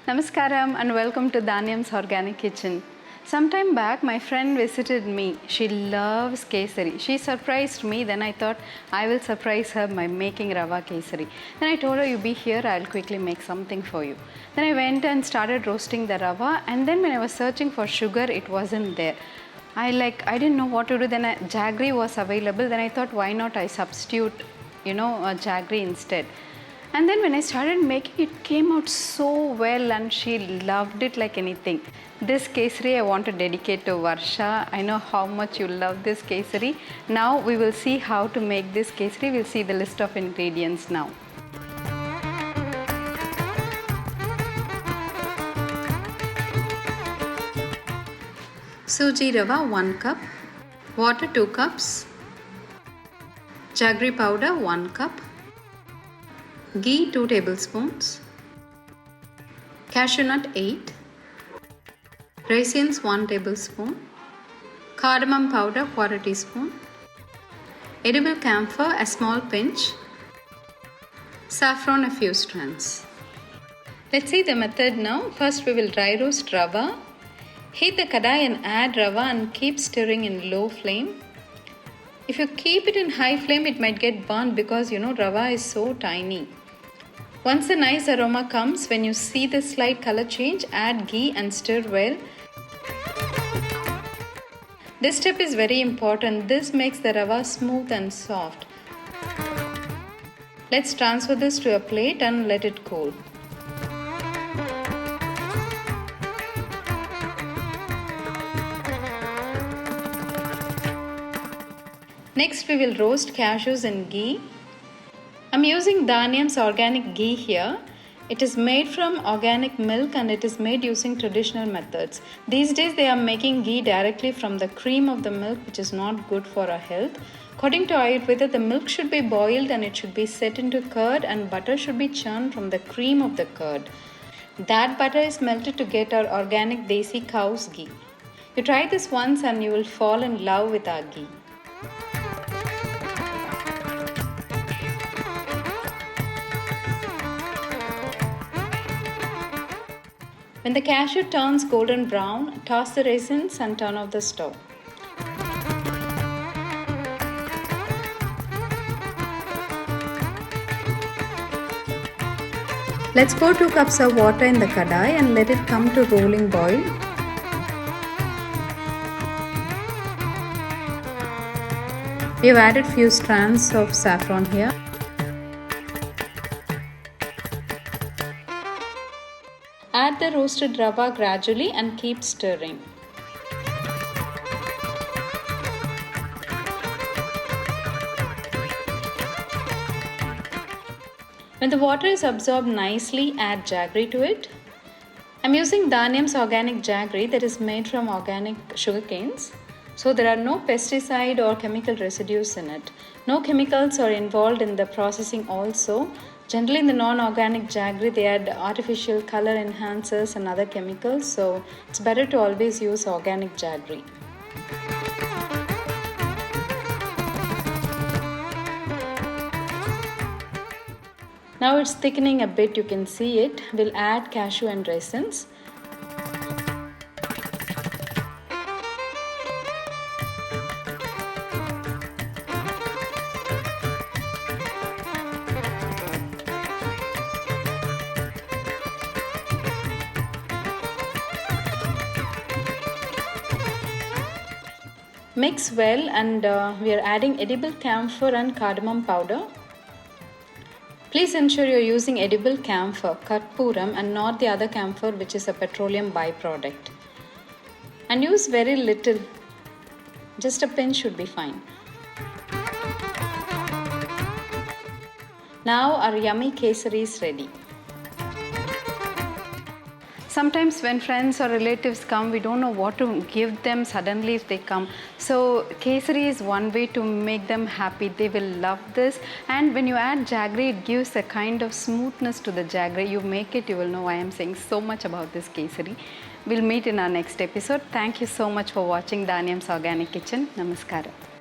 Namaskaram and welcome to Dhanyam's Organic Kitchen. Sometime back, my friend visited me. She loves kesari. She surprised me. Then I thought I will surprise her by making rava kesari. Then I told her, you be here, I'll quickly make something for you. Then I went and started roasting the rava. And then when I was searching for sugar, it wasn't there. I didn't know what to do. Then jaggery was available. Then I thought, why not I substitute, jaggery instead. And then when I started making it came out so well and she loved it like anything. This kesari I want to dedicate to Varsha. I know how much you love this kesari. Now we will see how to make this kesari. We'll see the list of ingredients now. Suji rava 1 cup, water 2 cups, jaggery powder 1 cup, ghee 2 tablespoons, cashew nut 8, raisins 1 tablespoon, cardamom powder 1/4 teaspoon, edible camphor a small pinch, saffron a few strands. Let's see the method now. First we will dry roast rava. Heat the kadai and add rava and keep stirring in low flame. If you keep it in high flame, it might get burnt because rava is so tiny. Once the nice aroma comes, when you see the slight color change, add ghee and stir well. This step is very important. This makes the rava smooth and soft. Let's transfer this to a plate and let it cool. Next, we will roast cashews in ghee. I'm using Dhanyam's organic ghee here. It is made from organic milk and it is made using traditional methods. These days they are making ghee directly from the cream of the milk, which is not good for our health. According to Ayurveda, the milk should be boiled and it should be set into curd, and butter should be churned from the cream of the curd. That butter is melted to get our organic desi cow's ghee. You try this once and you will fall in love with our ghee. When the cashew turns golden brown, toss the raisins and turn off the stove. Let's pour 2 cups of water in the kadai and let it come to rolling boil. We have added few strands of saffron here. Add the roasted rava gradually and keep stirring. When the water is absorbed nicely, add jaggery to it. I'm using Dhanyam's organic jaggery that is made from organic sugar canes. So there are no pesticide or chemical residues in it. No chemicals are involved in the processing also. Generally in the non-organic jaggery, they add artificial color enhancers and other chemicals. So it's better to always use organic jaggery. Now it's thickening a bit, you can see it. We'll add cashew and raisins. Mix well, and we are adding edible camphor and cardamom powder. Please ensure you are using edible camphor, Karpuram, and not the other camphor, which is a petroleum byproduct. And use very little, just a pinch should be fine. Now our yummy kesari is ready. Sometimes when friends or relatives come, we don't know what to give them suddenly if they come. So kesari is one way to make them happy. They will love this. And when you add jaggery, it gives a kind of smoothness to the jaggery. You make it, you will know why I'm saying so much about this kesari. We'll meet in our next episode. Thank you so much for watching Dhanyam's Organic Kitchen. Namaskaram.